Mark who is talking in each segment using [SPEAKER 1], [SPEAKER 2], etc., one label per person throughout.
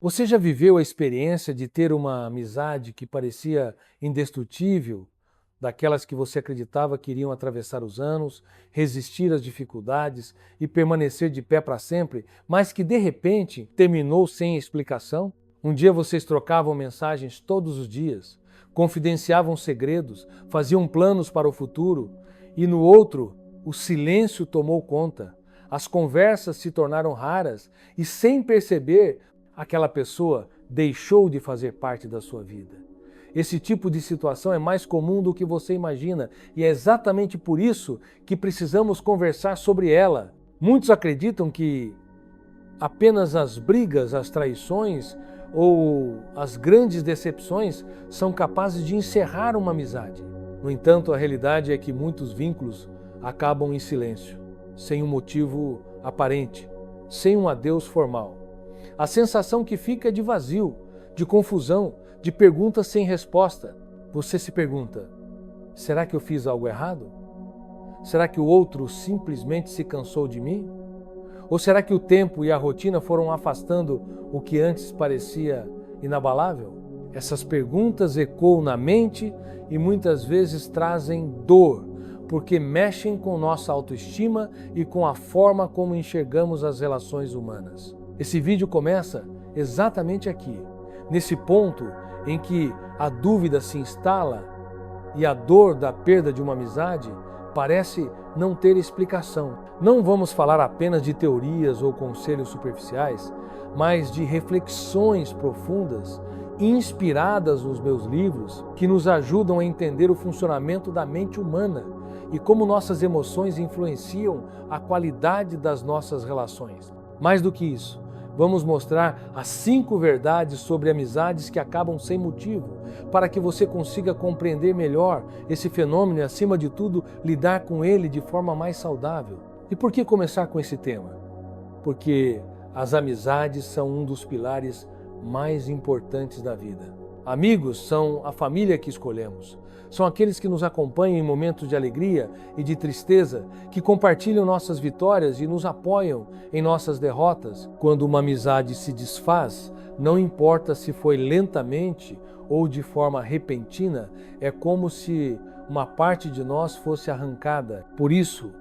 [SPEAKER 1] Você já viveu a experiência de ter uma amizade que parecia indestrutível, daquelas que você acreditava que iriam atravessar os anos, resistir às dificuldades e permanecer de pé para sempre, mas que de repente terminou sem explicação? Um dia vocês trocavam mensagens todos os dias, confidenciavam segredos, faziam planos para o futuro, e no outro, o silêncio tomou conta. As conversas se tornaram raras e, sem perceber, aquela pessoa deixou de fazer parte da sua vida. Esse tipo de situação é mais comum do que você imagina e é exatamente por isso que precisamos conversar sobre ela. Muitos acreditam que apenas as brigas, as traições ou as grandes decepções são capazes de encerrar uma amizade. No entanto, a realidade é que muitos vínculos acabam em silêncio, sem um motivo aparente, sem um adeus formal. A sensação que fica é de vazio, de confusão, de perguntas sem resposta. Você se pergunta: será que eu fiz algo errado? Será que o outro simplesmente se cansou de mim? Ou será que o tempo e a rotina foram afastando o que antes parecia inabalável? Essas perguntas ecoam na mente e muitas vezes trazem dor, porque mexem com nossa autoestima e com a forma como enxergamos as relações humanas. Esse vídeo começa exatamente aqui, nesse ponto em que a dúvida se instala e a dor da perda de uma amizade parece não ter explicação. Não vamos falar apenas de teorias ou conselhos superficiais, mas de reflexões profundas, inspiradas nos meus livros, que nos ajudam a entender o funcionamento da mente humana e como nossas emoções influenciam a qualidade das nossas relações. Mais do que isso, vamos mostrar as 5 verdades sobre amizades que acabam sem motivo, para que você consiga compreender melhor esse fenômeno e, acima de tudo, lidar com ele de forma mais saudável. E por que começar com esse tema? Porque as amizades são um dos pilares mais importantes da vida. Amigos são a família que escolhemos. São aqueles que nos acompanham em momentos de alegria e de tristeza, que compartilham nossas vitórias e nos apoiam em nossas derrotas. Quando uma amizade se desfaz, não importa se foi lentamente ou de forma repentina, é como se uma parte de nós fosse arrancada. Por isso,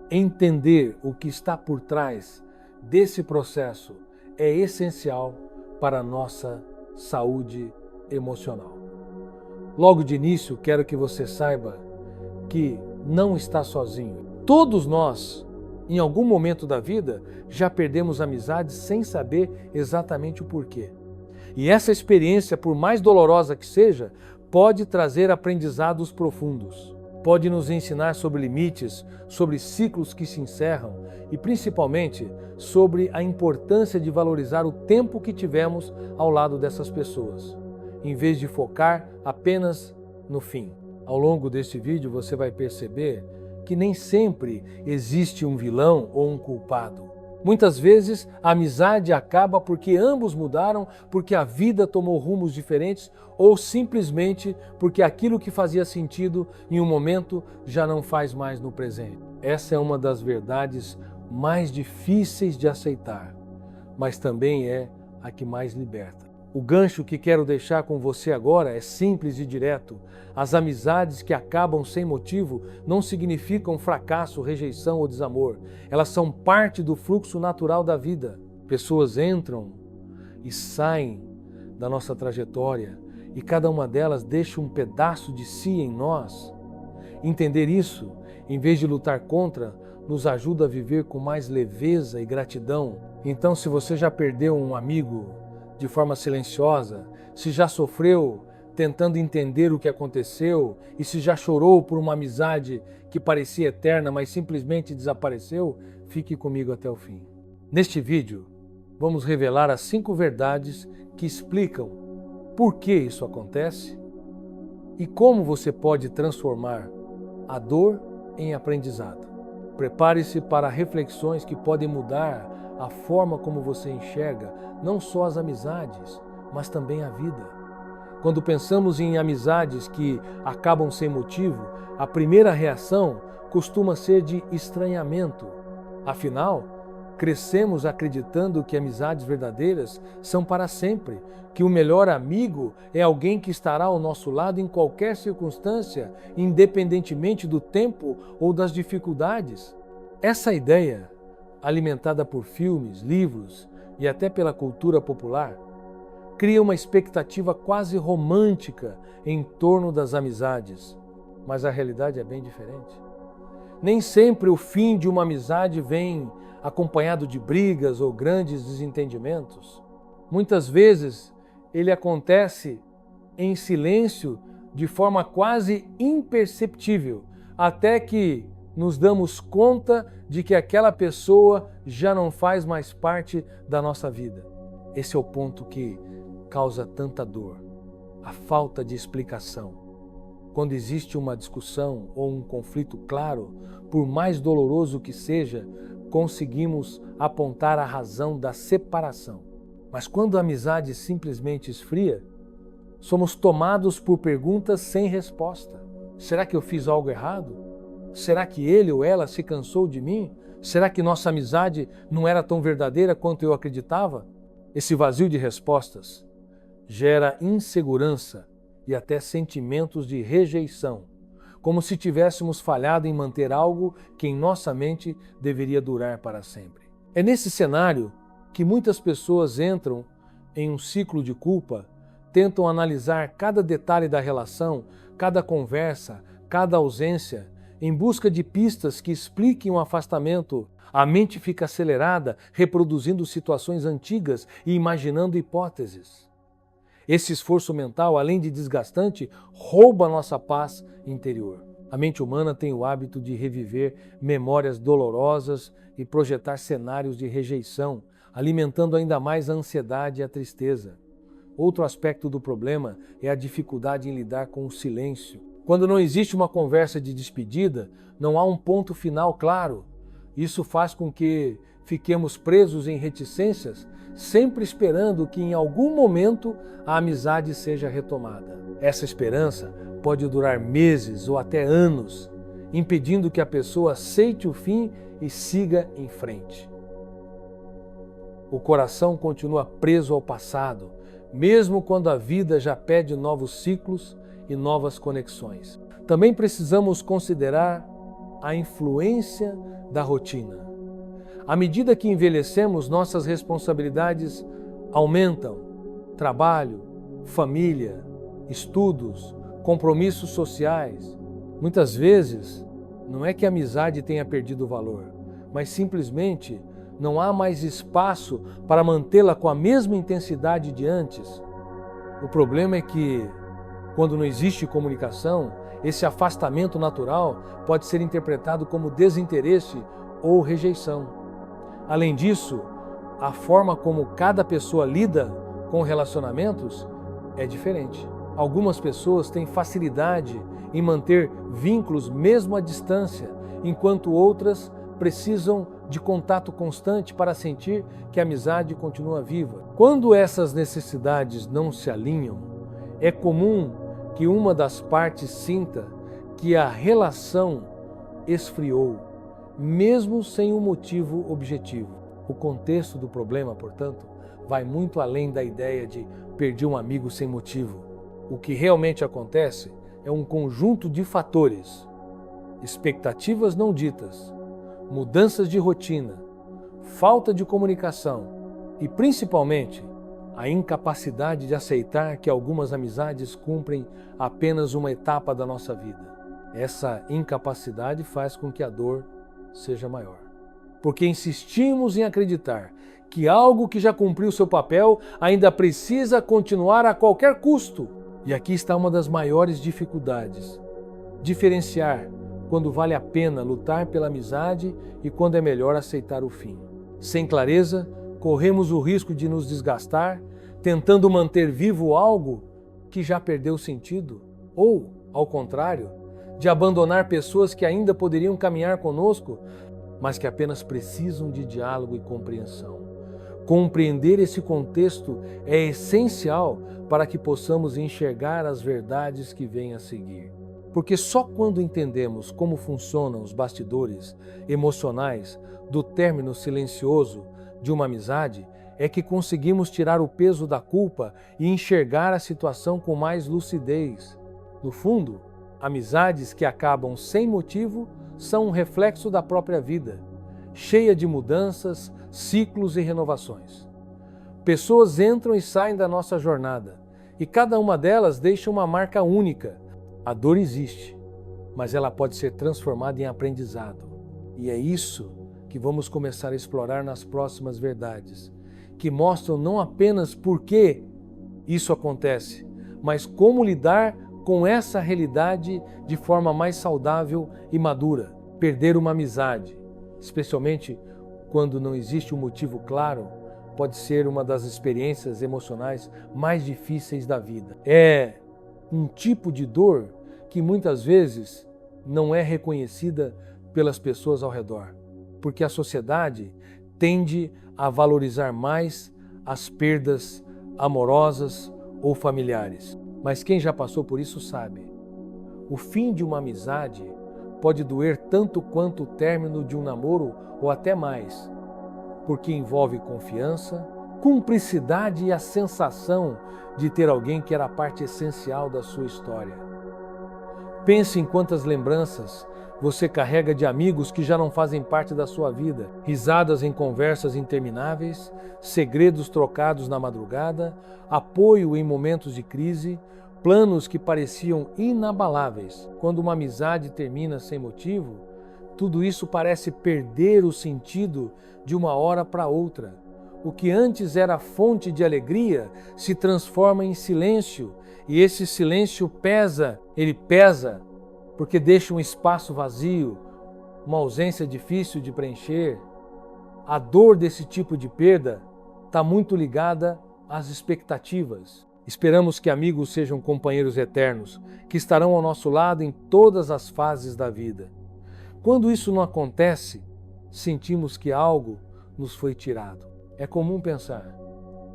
[SPEAKER 1] entender o que está por trás desse processo é essencial para a nossa saúde emocional. Logo de início, quero que você saiba que não está sozinho. Todos nós, em algum momento da vida, já perdemos amizades sem saber exatamente o porquê. E essa experiência, por mais dolorosa que seja, pode trazer aprendizados profundos. Pode nos ensinar sobre limites, sobre ciclos que se encerram e, principalmente, sobre a importância de valorizar o tempo que tivemos ao lado dessas pessoas, em vez de focar apenas no fim. Ao longo deste vídeo você vai perceber que nem sempre existe um vilão ou um culpado. Muitas vezes a amizade acaba porque ambos mudaram, porque a vida tomou rumos diferentes ou simplesmente porque aquilo que fazia sentido em um momento já não faz mais no presente. Essa é uma das verdades mais difíceis de aceitar, mas também é a que mais liberta. O gancho que quero deixar com você agora é simples e direto. As amizades que acabam sem motivo não significam fracasso, rejeição ou desamor. Elas são parte do fluxo natural da vida. Pessoas entram e saem da nossa trajetória e cada uma delas deixa um pedaço de si em nós. Entender isso, em vez de lutar contra, nos ajuda a viver com mais leveza e gratidão. Então, se você já perdeu um amigo de forma silenciosa, se já sofreu tentando entender o que aconteceu e se já chorou por uma amizade que parecia eterna, mas simplesmente desapareceu, fique comigo até o fim. Neste vídeo, vamos revelar as 5 verdades que explicam por que isso acontece e como você pode transformar a dor em aprendizado. Prepare-se para reflexões que podem mudar a forma como você enxerga não só as amizades, mas também a vida. Quando pensamos em amizades que acabam sem motivo, a primeira reação costuma ser de estranhamento. Afinal, Crescemos acreditando que amizades verdadeiras são para sempre, que o melhor amigo é alguém que estará ao nosso lado em qualquer circunstância, independentemente do tempo ou das dificuldades. Essa ideia, alimentada por filmes, livros e até pela cultura popular, cria uma expectativa quase romântica em torno das amizades, mas a realidade é bem diferente. Nem sempre o fim de uma amizade vem acompanhado de brigas ou grandes desentendimentos. Muitas vezes ele acontece em silêncio, de forma quase imperceptível, até que nos damos conta de que aquela pessoa já não faz mais parte da nossa vida. Esse é o ponto que causa tanta dor, a falta de explicação. Quando existe uma discussão ou um conflito claro, por mais doloroso que seja, conseguimos apontar a razão da separação. Mas quando a amizade simplesmente esfria, somos tomados por perguntas sem resposta. Será que eu fiz algo errado? Será que ele ou ela se cansou de mim? Será que nossa amizade não era tão verdadeira quanto eu acreditava? Esse vazio de respostas gera insegurança e até sentimentos de rejeição, como se tivéssemos falhado em manter algo que em nossa mente deveria durar para sempre. É nesse cenário que muitas pessoas entram em um ciclo de culpa, tentam analisar cada detalhe da relação, cada conversa, cada ausência, em busca de pistas que expliquem o afastamento. A mente fica acelerada, reproduzindo situações antigas e imaginando hipóteses. Esse esforço mental, além de desgastante, rouba nossa paz interior. A mente humana tem o hábito de reviver memórias dolorosas e projetar cenários de rejeição, alimentando ainda mais a ansiedade e a tristeza. Outro aspecto do problema é a dificuldade em lidar com o silêncio. Quando não existe uma conversa de despedida, não há um ponto final claro. Isso faz com que fiquemos presos em reticências, sempre esperando que em algum momento a amizade seja retomada. Essa esperança pode durar meses ou até anos, impedindo que a pessoa aceite o fim e siga em frente. O coração continua preso ao passado, mesmo quando a vida já pede novos ciclos e novas conexões. Também precisamos considerar a influência da rotina. À medida que envelhecemos, nossas responsabilidades aumentam. Trabalho, família, estudos, compromissos sociais. Muitas vezes, não é que a amizade tenha perdido valor, mas simplesmente não há mais espaço para mantê-la com a mesma intensidade de antes. O problema é que, quando não existe comunicação, esse afastamento natural pode ser interpretado como desinteresse ou rejeição. Além disso, a forma como cada pessoa lida com relacionamentos é diferente. Algumas pessoas têm facilidade em manter vínculos mesmo à distância, enquanto outras precisam de contato constante para sentir que a amizade continua viva. Quando essas necessidades não se alinham, é comum que uma das partes sinta que a relação esfriou, mesmo sem um motivo objetivo. O contexto do problema, portanto, vai muito além da ideia de perder um amigo sem motivo. O que realmente acontece é um conjunto de fatores: expectativas não ditas, mudanças de rotina, falta de comunicação e, principalmente, a incapacidade de aceitar que algumas amizades cumprem apenas uma etapa da nossa vida. Essa incapacidade faz com que a dor seja maior. Porque insistimos em acreditar que algo que já cumpriu seu papel ainda precisa continuar a qualquer custo. E aqui está uma das maiores dificuldades: diferenciar quando vale a pena lutar pela amizade e quando é melhor aceitar o fim. Sem clareza, corremos o risco de nos desgastar, tentando manter vivo algo que já perdeu sentido, ou, ao contrário, de abandonar pessoas que ainda poderiam caminhar conosco, mas que apenas precisam de diálogo e compreensão. Compreender esse contexto é essencial para que possamos enxergar as verdades que vêm a seguir. Porque só quando entendemos como funcionam os bastidores emocionais do término silencioso de uma amizade é que conseguimos tirar o peso da culpa e enxergar a situação com mais lucidez. No fundo, amizades que acabam sem motivo são um reflexo da própria vida, cheia de mudanças, ciclos e renovações. Pessoas entram e saem da nossa jornada, e cada uma delas deixa uma marca única. A dor existe, mas ela pode ser transformada em aprendizado. E é isso que vamos começar a explorar nas próximas verdades, que mostram não apenas por que isso acontece, mas como lidar com essa realidade de forma mais saudável e madura. Perder uma amizade, especialmente quando não existe um motivo claro, pode ser uma das experiências emocionais mais difíceis da vida. É um tipo de dor que muitas vezes não é reconhecida pelas pessoas ao redor, porque a sociedade tende a valorizar mais as perdas amorosas ou familiares. Mas quem já passou por isso sabe. O fim de uma amizade pode doer tanto quanto o término de um namoro ou até mais, porque envolve confiança, cumplicidade e a sensação de ter alguém que era parte essencial da sua história. Pense em quantas lembranças você carrega de amigos que já não fazem parte da sua vida, risadas em conversas intermináveis, segredos trocados na madrugada, apoio em momentos de crise, planos que pareciam inabaláveis. Quando uma amizade termina sem motivo, tudo isso parece perder o sentido de uma hora para outra. O que antes era fonte de alegria se transforma em silêncio, e esse silêncio pesa, ele pesa porque deixa um espaço vazio, uma ausência difícil de preencher. A dor desse tipo de perda está muito ligada às expectativas. Esperamos que amigos sejam companheiros eternos, que estarão ao nosso lado em todas as fases da vida. Quando isso não acontece, sentimos que algo nos foi tirado. É comum pensar,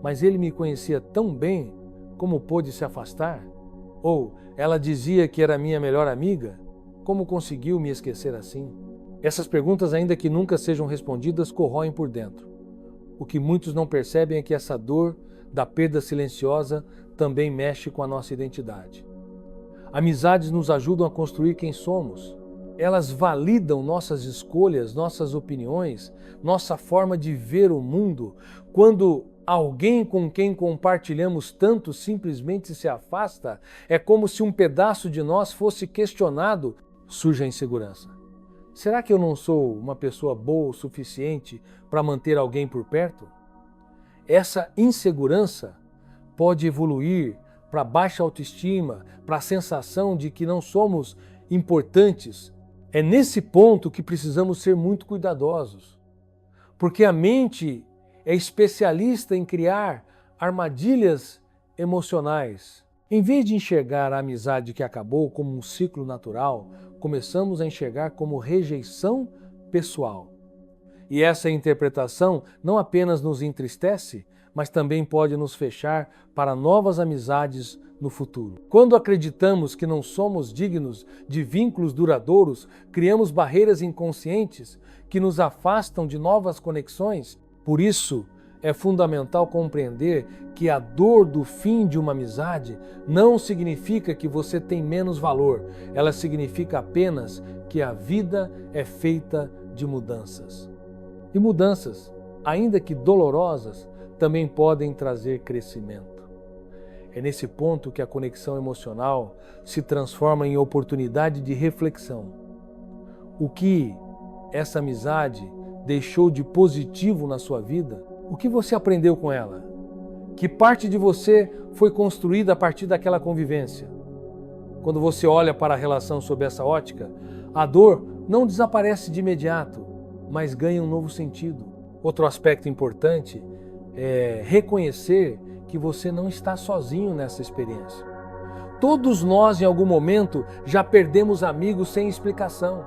[SPEAKER 1] mas ele me conhecia tão bem, como pôde se afastar? Ou ela dizia que era minha melhor amiga, como conseguiu me esquecer assim? Essas perguntas, ainda que nunca sejam respondidas, corroem por dentro. O que muitos não percebem é que essa dor da perda silenciosa também mexe com a nossa identidade. Amizades nos ajudam a construir quem somos. Elas validam nossas escolhas, nossas opiniões, nossa forma de ver o mundo. Quando alguém com quem compartilhamos tanto simplesmente se afasta, é como se um pedaço de nós fosse questionado, surge a insegurança. Será que eu não sou uma pessoa boa o suficiente para manter alguém por perto? Essa insegurança pode evoluir para baixa autoestima, para a sensação de que não somos importantes. É nesse ponto que precisamos ser muito cuidadosos, porque a mente é especialista em criar armadilhas emocionais. Em vez de enxergar a amizade que acabou como um ciclo natural, começamos a enxergar como rejeição pessoal. E essa interpretação não apenas nos entristece, mas também pode nos fechar para novas amizades no futuro. Quando acreditamos que não somos dignos de vínculos duradouros, criamos barreiras inconscientes que nos afastam de novas conexões. Por isso, é fundamental compreender que a dor do fim de uma amizade não significa que você tem menos valor. Ela significa apenas que a vida é feita de mudanças. E mudanças, ainda que dolorosas, também podem trazer crescimento. É nesse ponto que a conexão emocional se transforma em oportunidade de reflexão. O que essa amizade deixou de positivo na sua vida? O que você aprendeu com ela? Que parte de você foi construída a partir daquela convivência? Quando você olha para a relação sob essa ótica, a dor não desaparece de imediato, mas ganha um novo sentido. Outro aspecto importante é reconhecer que você não está sozinho nessa experiência. Todos nós, em algum momento, já perdemos amigos sem explicação.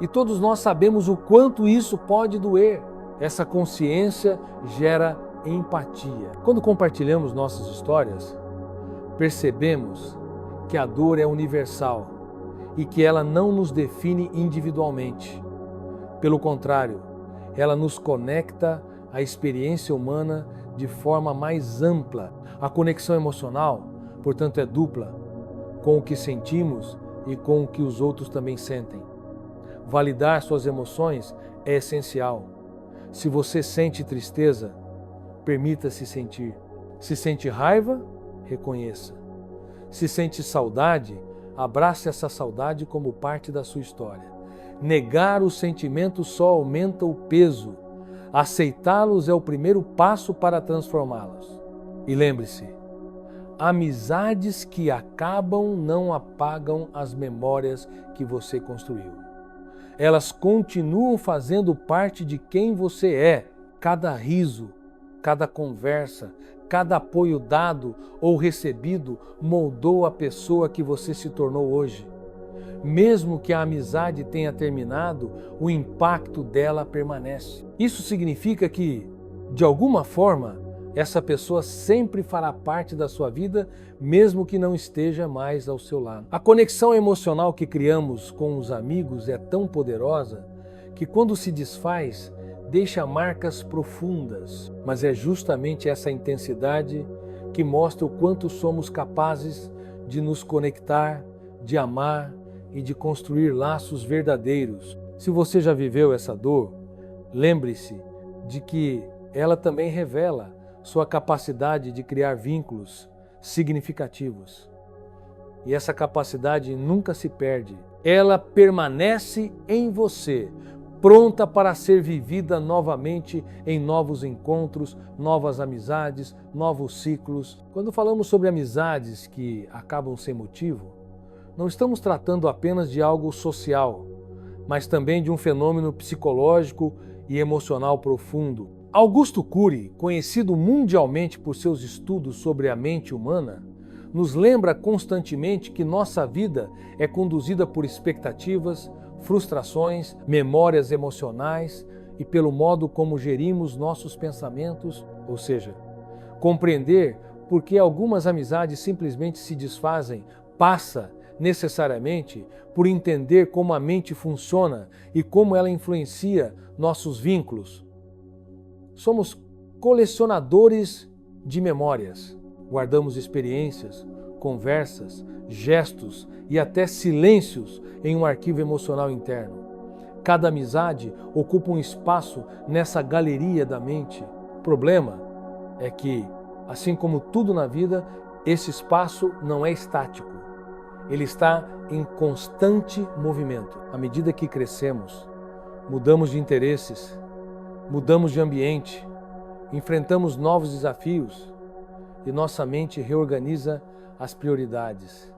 [SPEAKER 1] E todos nós sabemos o quanto isso pode doer. Essa consciência gera empatia. Quando compartilhamos nossas histórias, percebemos que a dor é universal e que ela não nos define individualmente. Pelo contrário, ela nos conecta à experiência humana de forma mais ampla. A conexão emocional, portanto, é dupla, com o que sentimos e com o que os outros também sentem. Validar suas emoções é essencial. Se você sente tristeza, permita-se sentir. Se sente raiva, reconheça. Se sente saudade, abrace essa saudade como parte da sua história. Negar os sentimentos só aumenta o peso. Aceitá-los é o primeiro passo para transformá-los. E lembre-se, amizades que acabam não apagam as memórias que você construiu. Elas continuam fazendo parte de quem você é. Cada riso, cada conversa, cada apoio dado ou recebido moldou a pessoa que você se tornou hoje. Mesmo que a amizade tenha terminado, o impacto dela permanece. Isso significa que, de alguma forma, essa pessoa sempre fará parte da sua vida, mesmo que não esteja mais ao seu lado. A conexão emocional que criamos com os amigos é tão poderosa que, quando se desfaz, deixa marcas profundas. Mas é justamente essa intensidade que mostra o quanto somos capazes de nos conectar, de amar e de construir laços verdadeiros. Se você já viveu essa dor, lembre-se de que ela também revela sua capacidade de criar vínculos significativos. E essa capacidade nunca se perde. Ela permanece em você, pronta para ser vivida novamente em novos encontros, novas amizades, novos ciclos. Quando falamos sobre amizades que acabam sem motivo, não estamos tratando apenas de algo social, mas também de um fenômeno psicológico e emocional profundo. Augusto Cury, conhecido mundialmente por seus estudos sobre a mente humana, nos lembra constantemente que nossa vida é conduzida por expectativas, frustrações, memórias emocionais e pelo modo como gerimos nossos pensamentos, ou seja, compreender por que algumas amizades simplesmente se desfazem passa necessariamente por entender como a mente funciona e como ela influencia nossos vínculos. Somos colecionadores de memórias. Guardamos experiências, conversas, gestos e até silêncios em um arquivo emocional interno. Cada amizade ocupa um espaço nessa galeria da mente. O problema é que, assim como tudo na vida, esse espaço não é estático. Ele está em constante movimento. À medida que crescemos, mudamos de interesses, mudamos de ambiente, enfrentamos novos desafios e nossa mente reorganiza as prioridades.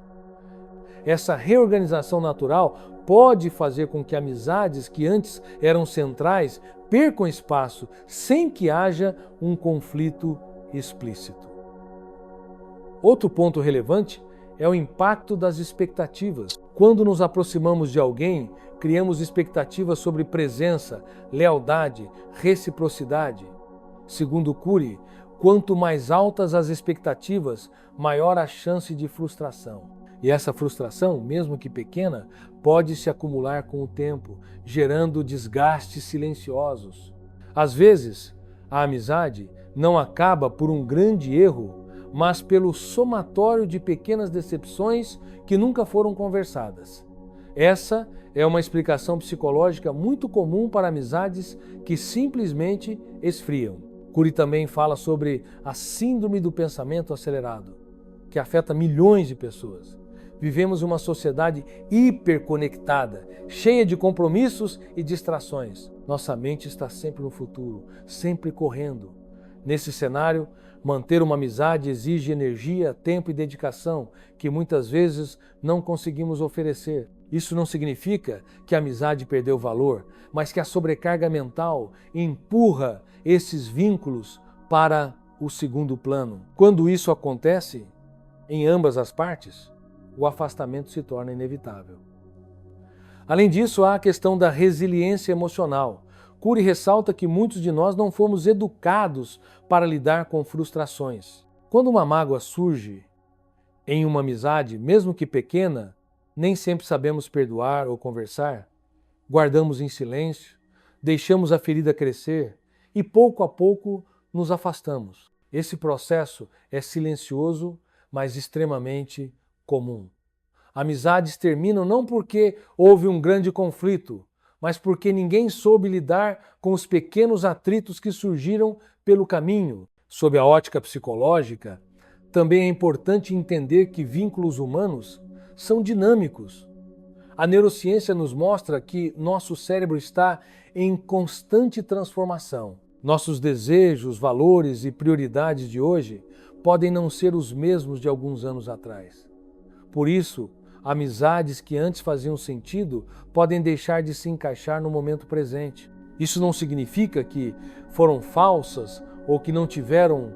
[SPEAKER 1] Essa reorganização natural pode fazer com que amizades que antes eram centrais percam espaço sem que haja um conflito explícito. Outro ponto relevante é o impacto das expectativas. Quando nos aproximamos de alguém, criamos expectativas sobre presença, lealdade, reciprocidade. Segundo Cury, quanto mais altas as expectativas, maior a chance de frustração. E essa frustração, mesmo que pequena, pode se acumular com o tempo, gerando desgastes silenciosos. Às vezes, a amizade não acaba por um grande erro, mas pelo somatório de pequenas decepções que nunca foram conversadas. Essa é uma explicação psicológica muito comum para amizades que simplesmente esfriam. Cury também fala sobre a síndrome do pensamento acelerado, que afeta milhões de pessoas. Vivemos uma sociedade hiperconectada, cheia de compromissos e distrações. Nossa mente está sempre no futuro, sempre correndo. Nesse cenário, manter uma amizade exige energia, tempo e dedicação que muitas vezes não conseguimos oferecer. Isso não significa que a amizade perdeu valor, mas que a sobrecarga mental empurra esses vínculos para o segundo plano. Quando isso acontece, em ambas as partes, o afastamento se torna inevitável. Além disso, há a questão da resiliência emocional. Cury ressalta que muitos de nós não fomos educados para lidar com frustrações. Quando uma mágoa surge em uma amizade, mesmo que pequena, Nem sempre sabemos perdoar ou conversar, guardamos em silêncio, deixamos a ferida crescer e pouco a pouco nos afastamos. Esse processo é silencioso, mas extremamente comum. Amizades terminam não porque houve um grande conflito, mas porque ninguém soube lidar com os pequenos atritos que surgiram pelo caminho. Sob a ótica psicológica, também é importante entender que vínculos humanos são dinâmicos. A neurociência nos mostra que nosso cérebro está em constante transformação. Nossos desejos, valores e prioridades de hoje podem não ser os mesmos de alguns anos atrás. Por isso, amizades que antes faziam sentido podem deixar de se encaixar no momento presente. Isso não significa que foram falsas ou que não tiveram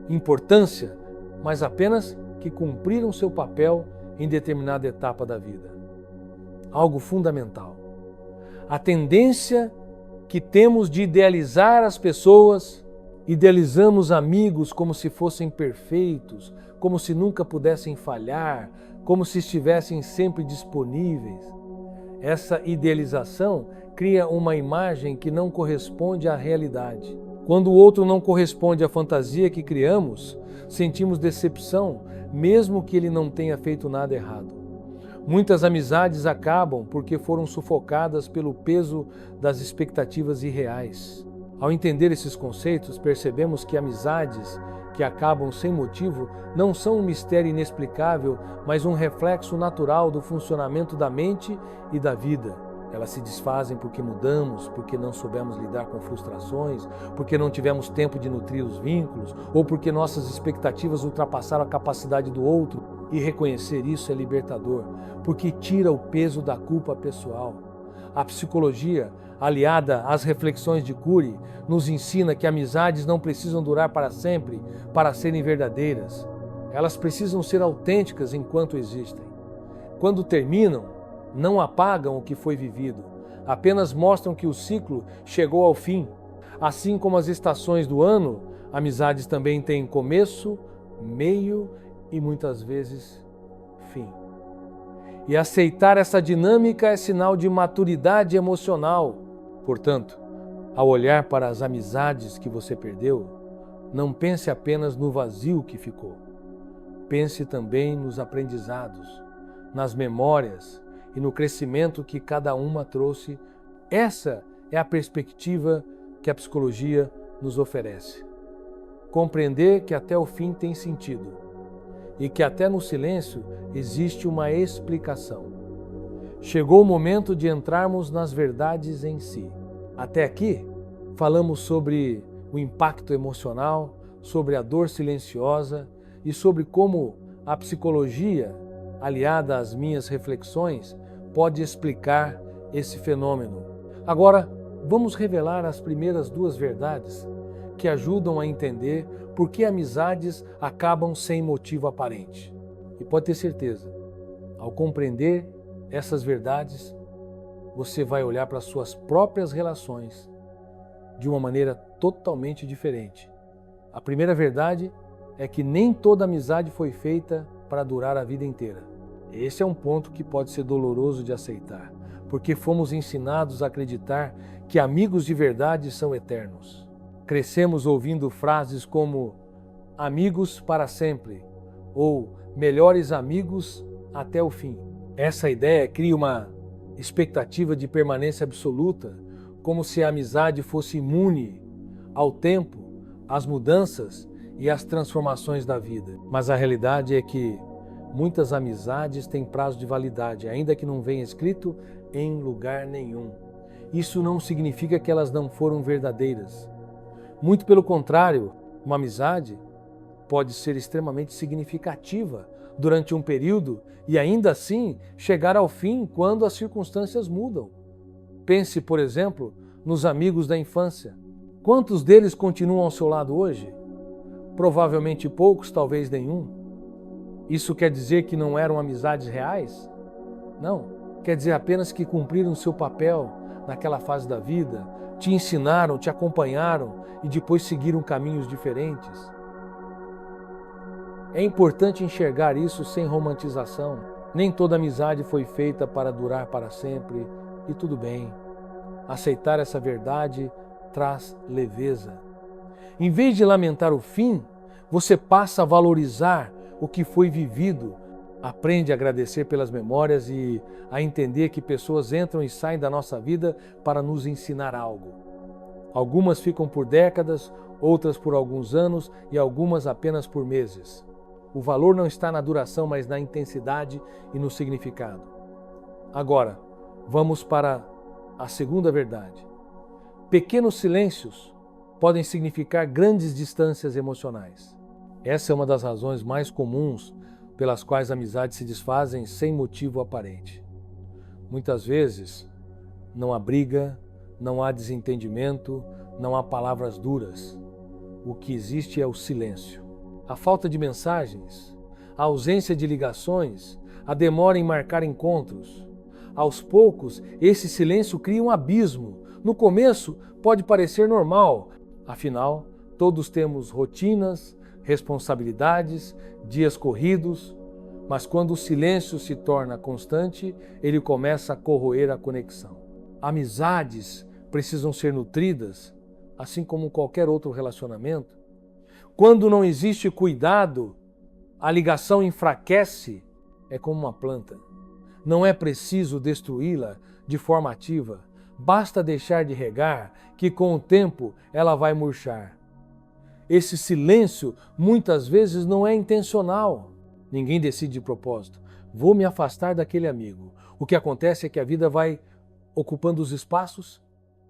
[SPEAKER 1] importância, mas apenas que cumpriram seu papel em determinada etapa da vida. Algo fundamental. A tendência que temos de idealizar as pessoas, idealizamos amigos como se fossem perfeitos, como se nunca pudessem falhar, como se estivessem sempre disponíveis. Essa idealização cria uma imagem que não corresponde à realidade. Quando o outro não corresponde à fantasia que criamos, sentimos decepção, mesmo que ele não tenha feito nada errado. Muitas amizades acabam porque foram sufocadas pelo peso das expectativas irreais. Ao entender esses conceitos, percebemos que amizades que acabam sem motivo não são um mistério inexplicável, mas um reflexo natural do funcionamento da mente e da vida. Elas se desfazem porque mudamos, porque não soubemos lidar com frustrações, porque não tivemos tempo de nutrir os vínculos, ou porque nossas expectativas ultrapassaram a capacidade do outro. E reconhecer isso é libertador, porque tira o peso da culpa pessoal. A psicologia, aliada às reflexões de Cury, nos ensina que amizades não precisam durar para sempre para serem verdadeiras. Elas precisam ser autênticas enquanto existem. Quando terminam, não apagam o que foi vivido, apenas mostram que o ciclo chegou ao fim. Assim como as estações do ano, amizades também têm começo, meio e muitas vezes fim. E aceitar essa dinâmica é sinal de maturidade emocional. Portanto, ao olhar para as amizades que você perdeu, não pense apenas no vazio que ficou. Pense também nos aprendizados, nas memórias e no crescimento que cada uma trouxe. Essa é a perspectiva que a psicologia nos oferece. Compreender que até o fim tem sentido e que até no silêncio existe uma explicação. Chegou o momento de entrarmos nas verdades em si. Até aqui, falamos sobre o impacto emocional, sobre a dor silenciosa e sobre como a psicologia, aliada às minhas reflexões, pode explicar esse fenômeno. Agora, vamos revelar as primeiras duas verdades que ajudam a entender por que amizades acabam sem motivo aparente. E pode ter certeza, ao compreender essas verdades, você vai olhar para suas próprias relações de uma maneira totalmente diferente. A primeira verdade é que nem toda amizade foi feita para durar a vida inteira. Esse é um ponto que pode ser doloroso de aceitar, porque fomos ensinados a acreditar que amigos de verdade são eternos. Crescemos ouvindo frases como amigos para sempre ou melhores amigos até o fim. Essa ideia cria uma expectativa de permanência absoluta, como se a amizade fosse imune ao tempo, às mudanças e às transformações da vida. Mas a realidade é que muitas amizades têm prazo de validade, ainda que não venha escrito em lugar nenhum. Isso não significa que elas não foram verdadeiras. Muito pelo contrário, uma amizade pode ser extremamente significativa durante um período e ainda assim chegar ao fim quando as circunstâncias mudam. Pense, por exemplo, nos amigos da infância. Quantos deles continuam ao seu lado hoje? Provavelmente poucos, talvez nenhum. Isso quer dizer que não eram amizades reais? Não. Quer dizer apenas que cumpriram seu papel naquela fase da vida, te ensinaram, te acompanharam e depois seguiram caminhos diferentes. É importante enxergar isso sem romantização. Nem toda amizade foi feita para durar para sempre, e tudo bem. Aceitar essa verdade traz leveza. Em vez de lamentar o fim, você passa a valorizar o que foi vivido, aprende a agradecer pelas memórias e a entender que pessoas entram e saem da nossa vida para nos ensinar algo. Algumas ficam por décadas, outras por alguns anos e algumas apenas por meses. O valor não está na duração, mas na intensidade e no significado. Agora, vamos para a segunda verdade. Pequenos silêncios podem significar grandes distâncias emocionais. Essa é uma das razões mais comuns pelas quais amizades se desfazem sem motivo aparente. Muitas vezes, não há briga, não há desentendimento, não há palavras duras. O que existe é o silêncio. A falta de mensagens, a ausência de ligações, a demora em marcar encontros. Aos poucos, esse silêncio cria um abismo. No começo, pode parecer normal. Afinal, todos temos rotinas, responsabilidades, dias corridos, mas quando o silêncio se torna constante, ele começa a corroer a conexão. Amizades precisam ser nutridas, assim como qualquer outro relacionamento. Quando não existe cuidado, a ligação enfraquece, é como uma planta. Não é preciso destruí-la de forma ativa, basta deixar de regar, que com o tempo ela vai murchar. Esse silêncio muitas vezes não é intencional. Ninguém decide de propósito. Vou me afastar daquele amigo. O que acontece é que a vida vai ocupando os espaços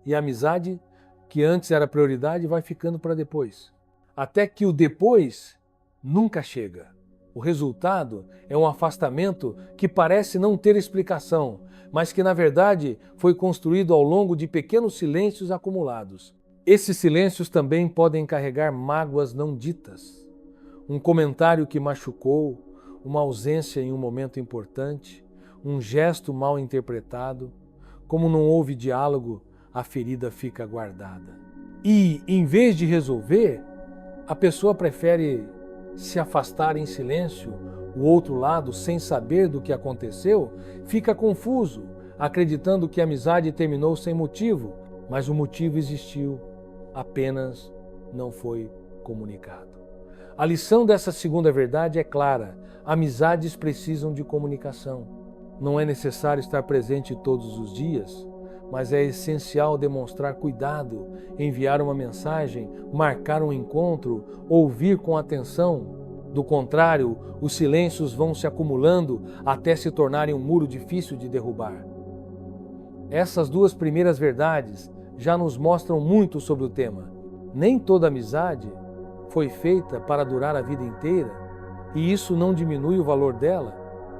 [SPEAKER 1] e a amizade, que antes era prioridade, vai ficando para depois. Até que o depois nunca chega. O resultado é um afastamento que parece não ter explicação, mas que na verdade foi construído ao longo de pequenos silêncios acumulados. Esses silêncios também podem carregar mágoas não ditas. Um comentário que machucou, uma ausência em um momento importante, um gesto mal interpretado. Como não houve diálogo, a ferida fica guardada. E, em vez de resolver, a pessoa prefere se afastar em silêncio. O outro lado, sem saber do que aconteceu, fica confuso, acreditando que a amizade terminou sem motivo, mas o motivo existiu, apenas não foi comunicado. A lição dessa segunda verdade é clara: amizades precisam de comunicação. Não é necessário estar presente todos os dias, mas é essencial demonstrar cuidado, enviar uma mensagem, marcar um encontro, ouvir com atenção. Do contrário, os silêncios vão se acumulando até se tornarem um muro difícil de derrubar. Essas duas primeiras verdades já nos mostram muito sobre o tema. Nem toda amizade foi feita para durar a vida inteira, e isso não diminui o valor dela.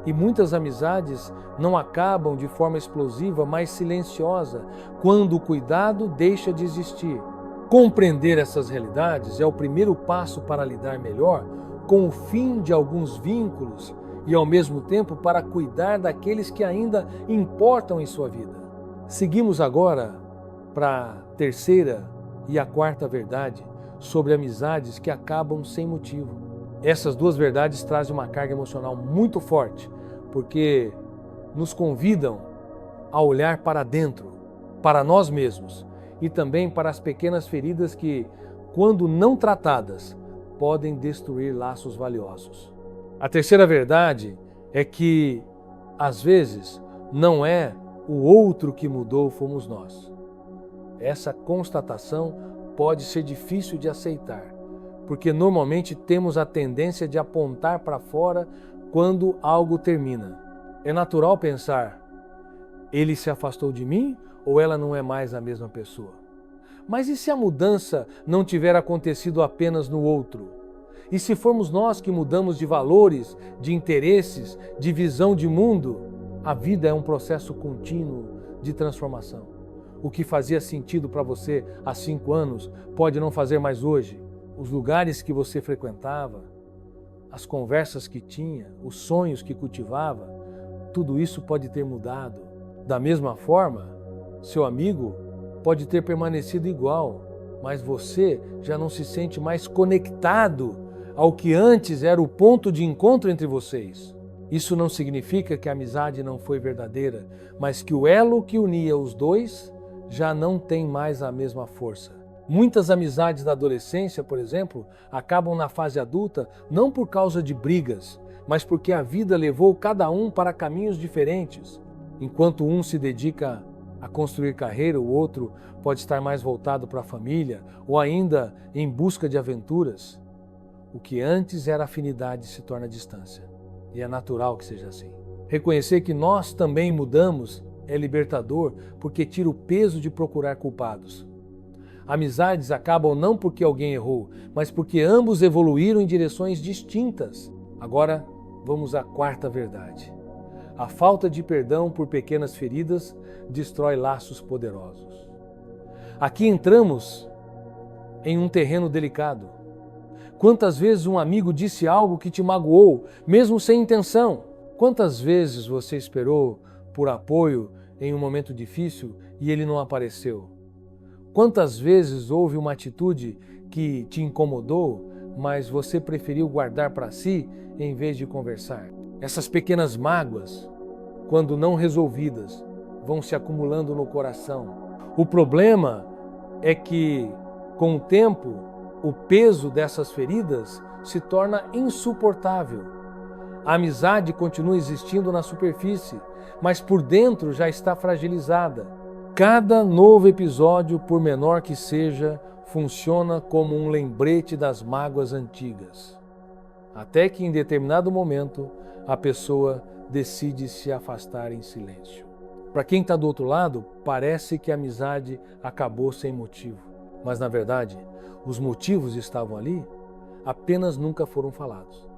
[SPEAKER 1] E muitas amizades não acabam de forma explosiva, mas silenciosa, quando o cuidado deixa de existir. Compreender essas realidades é o primeiro passo para lidar melhor com o fim de alguns vínculos e, ao mesmo tempo, para cuidar daqueles que ainda importam em sua vida. Seguimos agora para a terceira e a quarta verdade sobre amizades que acabam sem motivo. Essas duas verdades trazem uma carga emocional muito forte, porque nos convidam a olhar para dentro, para nós mesmos e também para as pequenas feridas que, quando não tratadas, podem destruir laços valiosos. A terceira verdade é que, às vezes, não é o outro que mudou, fomos nós. Essa constatação pode ser difícil de aceitar, porque normalmente temos a tendência de apontar para fora quando algo termina. É natural pensar: ele se afastou de mim ou ela não é mais a mesma pessoa? Mas e se a mudança não tiver acontecido apenas no outro? E se formos nós que mudamos de valores, de interesses, de visão de mundo? A vida é um processo contínuo de transformação. O que fazia sentido para você há 5 anos pode não fazer mais hoje. Os lugares que você frequentava, as conversas que tinha, os sonhos que cultivava, tudo isso pode ter mudado. Da mesma forma, seu amigo pode ter permanecido igual, mas você já não se sente mais conectado ao que antes era o ponto de encontro entre vocês. Isso não significa que a amizade não foi verdadeira, mas que o elo que unia os dois já não tem mais a mesma força. Muitas amizades da adolescência, por exemplo, acabam na fase adulta não por causa de brigas, mas porque a vida levou cada um para caminhos diferentes. Enquanto um se dedica a construir carreira, o outro pode estar mais voltado para a família ou ainda em busca de aventuras. O que antes era afinidade se torna distância. E é natural que seja assim. Reconhecer que nós também mudamos é libertador porque tira o peso de procurar culpados. Amizades acabam não porque alguém errou, mas porque ambos evoluíram em direções distintas. Agora, vamos à quarta verdade. A falta de perdão por pequenas feridas destrói laços poderosos. Aqui entramos em um terreno delicado. Quantas vezes um amigo disse algo que te magoou, mesmo sem intenção? Quantas vezes você esperou por apoio em um momento difícil e ele não apareceu? Quantas vezes houve uma atitude que te incomodou, mas você preferiu guardar para si em vez de conversar? Essas pequenas mágoas, quando não resolvidas, vão se acumulando no coração. O problema é que, com o tempo, o peso dessas feridas se torna insuportável. A amizade continua existindo na superfície, mas por dentro já está fragilizada. Cada novo episódio, por menor que seja, funciona como um lembrete das mágoas antigas. Até que em determinado momento, a pessoa decide se afastar em silêncio. Para quem está do outro lado, parece que a amizade acabou sem motivo. Mas na verdade, os motivos estavam ali, apenas nunca foram falados.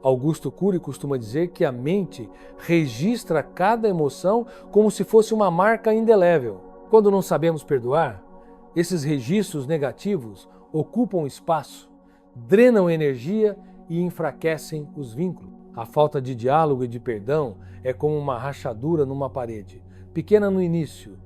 [SPEAKER 1] Augusto Cury costuma dizer que a mente registra cada emoção como se fosse uma marca indelével. Quando não sabemos perdoar, esses registros negativos ocupam espaço, drenam energia e enfraquecem os vínculos. A falta de diálogo e de perdão é como uma rachadura numa parede, pequena no início,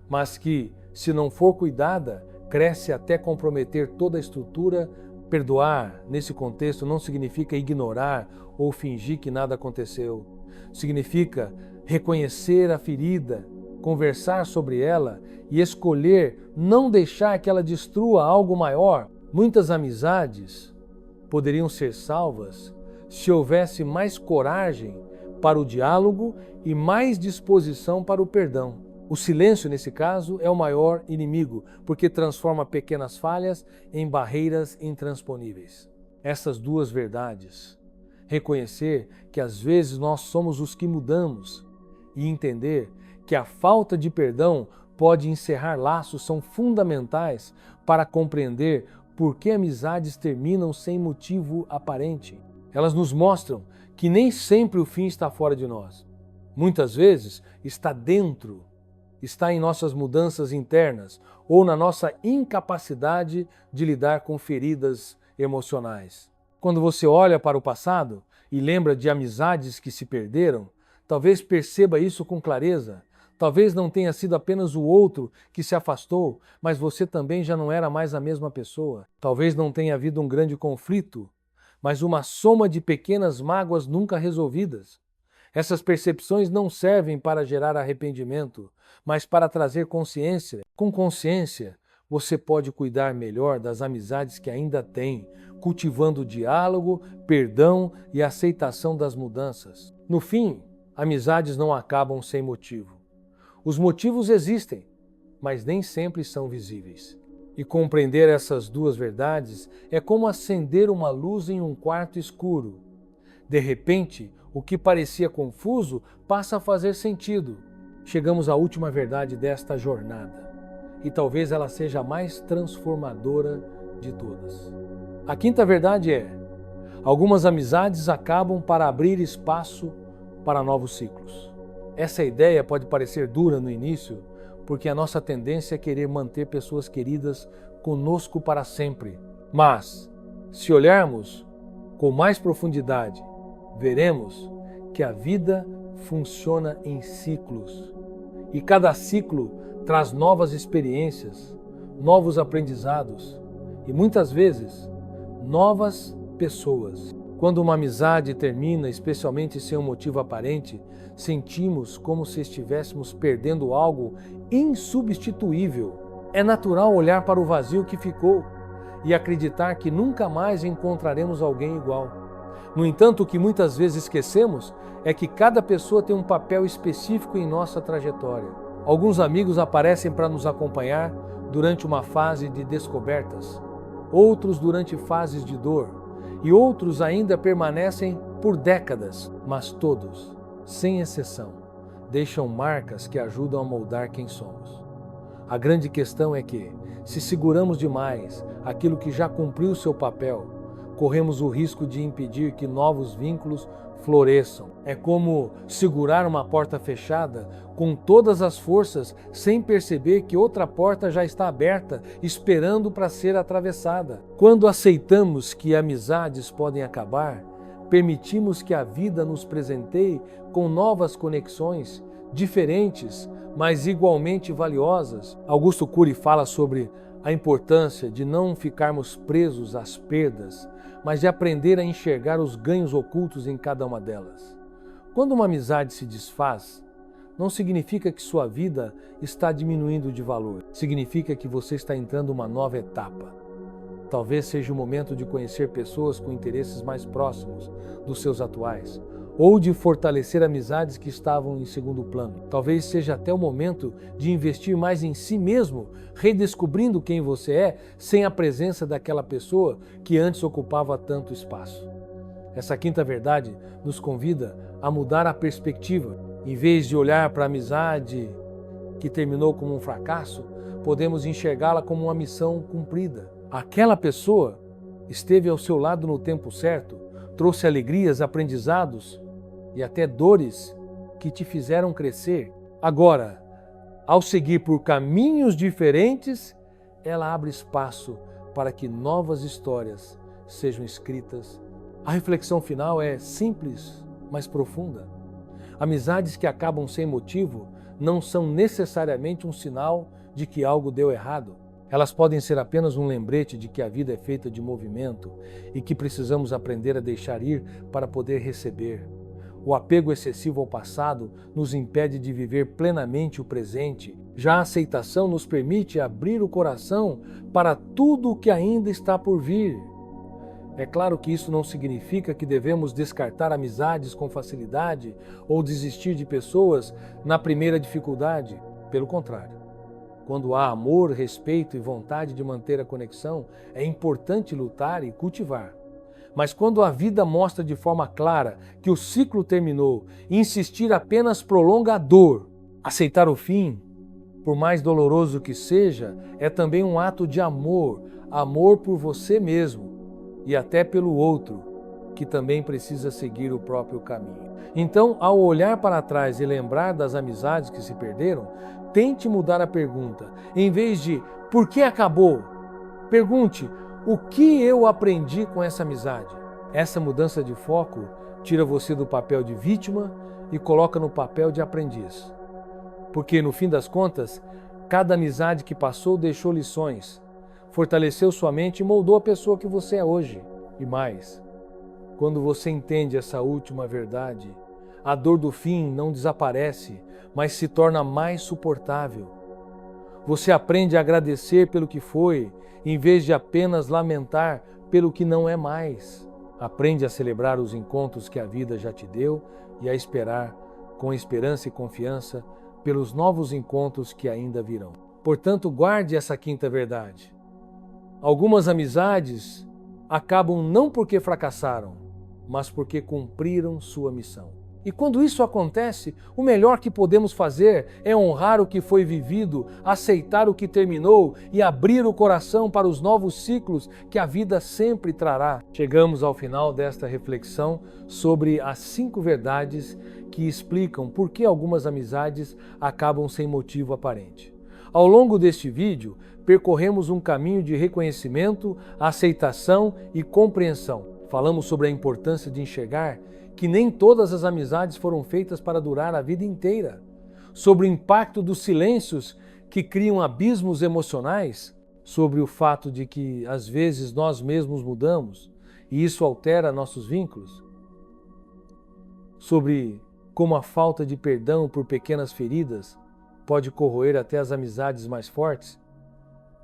[SPEAKER 1] mas que, se não for cuidada, cresce até comprometer toda a estrutura. Perdoar, nesse contexto, não significa ignorar ou fingir que nada aconteceu. Significa reconhecer a ferida, conversar sobre ela e escolher não deixar que ela destrua algo maior. Muitas amizades poderiam ser salvas se houvesse mais coragem para o diálogo e mais disposição para o perdão. O silêncio, nesse caso, é o maior inimigo, porque transforma pequenas falhas em barreiras intransponíveis. Essas duas verdades, reconhecer que às vezes nós somos os que mudamos e entender que a falta de perdão pode encerrar laços, são fundamentais para compreender por que amizades terminam sem motivo aparente. Elas nos mostram que nem sempre o fim está fora de nós. Muitas vezes está dentro. Está em nossas mudanças internas ou na nossa incapacidade de lidar com feridas emocionais. Quando você olha para o passado e lembra de amizades que se perderam, talvez perceba isso com clareza. Talvez não tenha sido apenas o outro que se afastou, mas você também já não era mais a mesma pessoa. Talvez não tenha havido um grande conflito, mas uma soma de pequenas mágoas nunca resolvidas. Essas percepções não servem para gerar arrependimento, mas para trazer consciência. Com consciência, você pode cuidar melhor das amizades que ainda tem, cultivando o diálogo, perdão e aceitação das mudanças. No fim, amizades não acabam sem motivo. Os motivos existem, mas nem sempre são visíveis. E compreender essas duas verdades é como acender uma luz em um quarto escuro. De repente, o que parecia confuso passa a fazer sentido. Chegamos à última verdade desta jornada, e talvez ela seja a mais transformadora de todas. A quinta verdade é: algumas amizades acabam para abrir espaço para novos ciclos. Essa ideia pode parecer dura no início, porque a nossa tendência é querer manter pessoas queridas conosco para sempre. Mas, se olharmos com mais profundidade, veremos que a vida funciona em ciclos. E cada ciclo traz novas experiências, novos aprendizados e muitas vezes novas pessoas. Quando uma amizade termina, especialmente sem um motivo aparente, sentimos como se estivéssemos perdendo algo insubstituível. É natural olhar para o vazio que ficou e acreditar que nunca mais encontraremos alguém igual. No entanto, o que muitas vezes esquecemos é que cada pessoa tem um papel específico em nossa trajetória. Alguns amigos aparecem para nos acompanhar durante uma fase de descobertas, outros durante fases de dor, e outros ainda permanecem por décadas, mas todos, sem exceção, deixam marcas que ajudam a moldar quem somos. A grande questão é que, se seguramos demais aquilo que já cumpriu seu papel, corremos o risco de impedir que novos vínculos floresçam. É como segurar uma porta fechada com todas as forças sem perceber que outra porta já está aberta, esperando para ser atravessada. Quando aceitamos que amizades podem acabar, permitimos que a vida nos presenteie com novas conexões, diferentes, mas igualmente valiosas. Augusto Cury fala sobre a importância de não ficarmos presos às perdas, mas de aprender a enxergar os ganhos ocultos em cada uma delas. Quando uma amizade se desfaz, não significa que sua vida está diminuindo de valor. Significa que você está entrando uma nova etapa. Talvez seja o momento de conhecer pessoas com interesses mais próximos dos seus atuais, ou de fortalecer amizades que estavam em segundo plano. Talvez seja até o momento de investir mais em si mesmo, redescobrindo quem você é, sem a presença daquela pessoa que antes ocupava tanto espaço. Essa quinta verdade nos convida a mudar a perspectiva. Em vez de olhar para a amizade que terminou como um fracasso, podemos enxergá-la como uma missão cumprida. Aquela pessoa esteve ao seu lado no tempo certo, trouxe alegrias, aprendizados e até dores que te fizeram crescer. Agora, ao seguir por caminhos diferentes, ela abre espaço para que novas histórias sejam escritas. A reflexão final é simples, mas profunda. Amizades que acabam sem motivo não são necessariamente um sinal de que algo deu errado. Elas podem ser apenas um lembrete de que a vida é feita de movimento e que precisamos aprender a deixar ir para poder receber. O apego excessivo ao passado nos impede de viver plenamente o presente. Já a aceitação nos permite abrir o coração para tudo o que ainda está por vir. É claro que isso não significa que devemos descartar amizades com facilidade ou desistir de pessoas na primeira dificuldade. Pelo contrário. Quando há amor, respeito e vontade de manter a conexão, é importante lutar e cultivar. Mas quando a vida mostra de forma clara que o ciclo terminou, insistir apenas prolonga a dor. Aceitar o fim, por mais doloroso que seja, é também um ato de amor, amor por você mesmo e até pelo outro, que também precisa seguir o próprio caminho. Então, ao olhar para trás e lembrar das amizades que se perderam, tente mudar a pergunta. Em vez de "por que acabou?", pergunte "o que eu aprendi com essa amizade?". Essa mudança de foco tira você do papel de vítima e coloca no papel de aprendiz. Porque, no fim das contas, cada amizade que passou deixou lições, fortaleceu sua mente e moldou a pessoa que você é hoje. E mais, quando você entende essa última verdade, a dor do fim não desaparece, mas se torna mais suportável. Você aprende a agradecer pelo que foi, em vez de apenas lamentar pelo que não é mais. Aprende a celebrar os encontros que a vida já te deu e a esperar, com esperança e confiança, pelos novos encontros que ainda virão. Portanto, guarde essa quinta verdade. Algumas amizades acabam não porque fracassaram, mas porque cumpriram sua missão. E quando isso acontece, o melhor que podemos fazer é honrar o que foi vivido, aceitar o que terminou e abrir o coração para os novos ciclos que a vida sempre trará. Chegamos ao final desta reflexão sobre as 5 verdades que explicam por que algumas amizades acabam sem motivo aparente. Ao longo deste vídeo, percorremos um caminho de reconhecimento, aceitação e compreensão. Falamos sobre a importância de enxergar que nem todas as amizades foram feitas para durar a vida inteira, sobre o impacto dos silêncios que criam abismos emocionais, sobre o fato de que às vezes nós mesmos mudamos e isso altera nossos vínculos? Sobre como a falta de perdão por pequenas feridas pode corroer até as amizades mais fortes?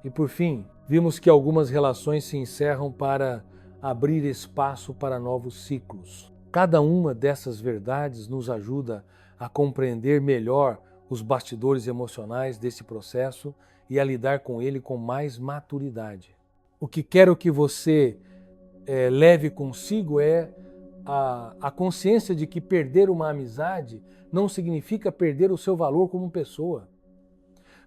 [SPEAKER 1] E por fim, vimos que algumas relações se encerram para abrir espaço para novos ciclos. Cada uma dessas verdades nos ajuda a compreender melhor os bastidores emocionais desse processo e a lidar com ele com mais maturidade. O que quero que você leve consigo é a consciência de que perder uma amizade não significa perder o seu valor como pessoa.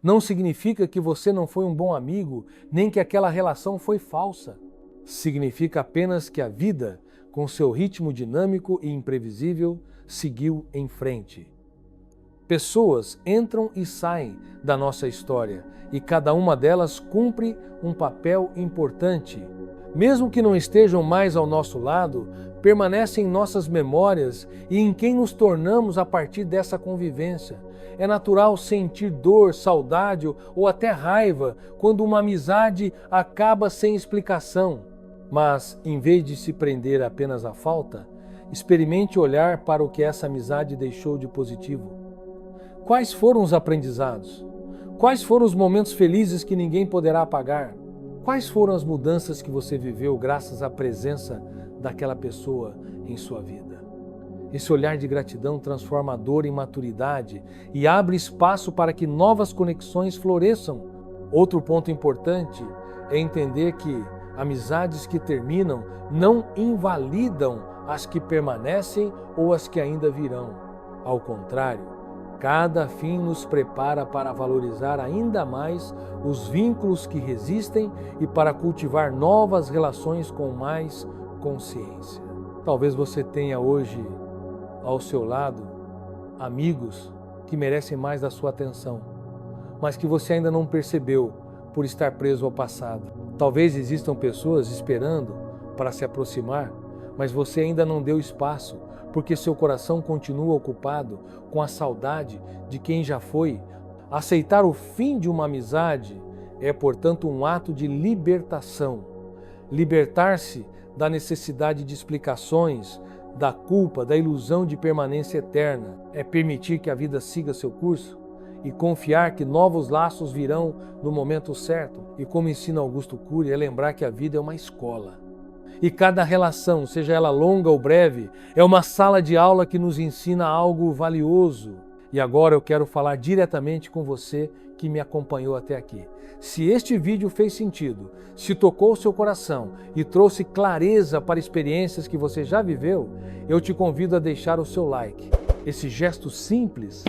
[SPEAKER 1] Não significa que você não foi um bom amigo, nem que aquela relação foi falsa. Significa apenas que a vida, com seu ritmo dinâmico e imprevisível, seguiu em frente. Pessoas entram e saem da nossa história e cada uma delas cumpre um papel importante. Mesmo que não estejam mais ao nosso lado, permanecem em nossas memórias e em quem nos tornamos a partir dessa convivência. É natural sentir dor, saudade ou até raiva quando uma amizade acaba sem explicação. Mas, em vez de se prender apenas à falta, experimente olhar para o que essa amizade deixou de positivo. Quais foram os aprendizados? Quais foram os momentos felizes que ninguém poderá apagar? Quais foram as mudanças que você viveu graças à presença daquela pessoa em sua vida? Esse olhar de gratidão transforma a dor em maturidade e abre espaço para que novas conexões floresçam. Outro ponto importante é entender que amizades que terminam não invalidam as que permanecem ou as que ainda virão. Ao contrário, cada fim nos prepara para valorizar ainda mais os vínculos que resistem e para cultivar novas relações com mais consciência. Talvez você tenha hoje ao seu lado amigos que merecem mais da sua atenção, mas que você ainda não percebeu por estar preso ao passado. Talvez existam pessoas esperando para se aproximar, mas você ainda não deu espaço, porque seu coração continua ocupado com a saudade de quem já foi. Aceitar o fim de uma amizade é, portanto, um ato de libertação. Libertar-se da necessidade de explicações, da culpa, da ilusão de permanência eterna, é permitir que a vida siga seu curso e confiar que novos laços virão no momento certo. E como ensina Augusto Cury, é lembrar que a vida é uma escola. E cada relação, seja ela longa ou breve, é uma sala de aula que nos ensina algo valioso. E agora eu quero falar diretamente com você que me acompanhou até aqui. Se este vídeo fez sentido, se tocou o seu coração e trouxe clareza para experiências que você já viveu, eu te convido a deixar o seu like. Esse gesto simples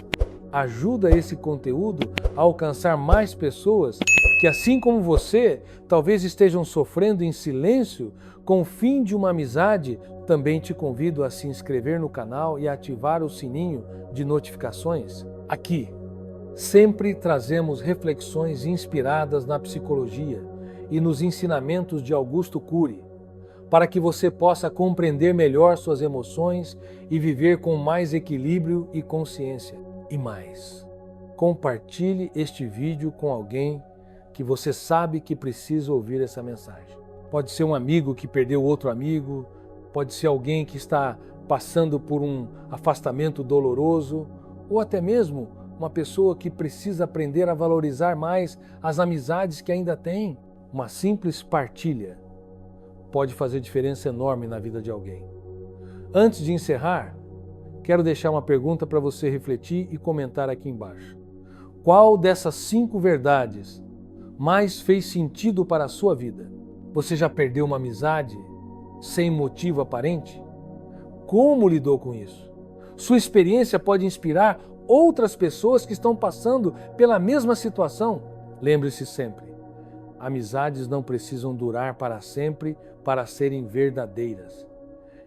[SPEAKER 1] ajuda esse conteúdo a alcançar mais pessoas que, assim como você, talvez estejam sofrendo em silêncio com o fim de uma amizade. Também te convido a se inscrever no canal e a ativar o sininho de notificações. Aqui, sempre trazemos reflexões inspiradas na psicologia e nos ensinamentos de Augusto Cury, para que você possa compreender melhor suas emoções e viver com mais equilíbrio e consciência. E mais, compartilhe este vídeo com alguém que você sabe que precisa ouvir essa mensagem. Pode ser um amigo que perdeu outro amigo, pode ser alguém que está passando por um afastamento doloroso, ou até mesmo uma pessoa que precisa aprender a valorizar mais as amizades que ainda tem. Uma simples partilha pode fazer diferença enorme na vida de alguém. Antes de encerrar, quero deixar uma pergunta para você refletir e comentar aqui embaixo. Qual dessas 5 verdades mais fez sentido para a sua vida? Você já perdeu uma amizade sem motivo aparente? Como lidou com isso? Sua experiência pode inspirar outras pessoas que estão passando pela mesma situação. Lembre-se sempre, amizades não precisam durar para sempre para serem verdadeiras.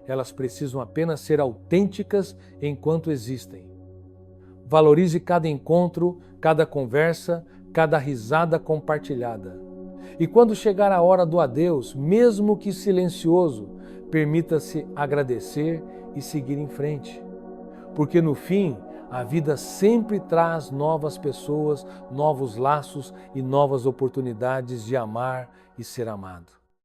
[SPEAKER 1] Elas precisam apenas ser autênticas enquanto existem. Valorize cada encontro, cada conversa, cada risada compartilhada. E quando chegar a hora do adeus, mesmo que silencioso, permita-se agradecer e seguir em frente. Porque no fim, a vida sempre traz novas pessoas, novos laços e novas oportunidades de amar e ser amado.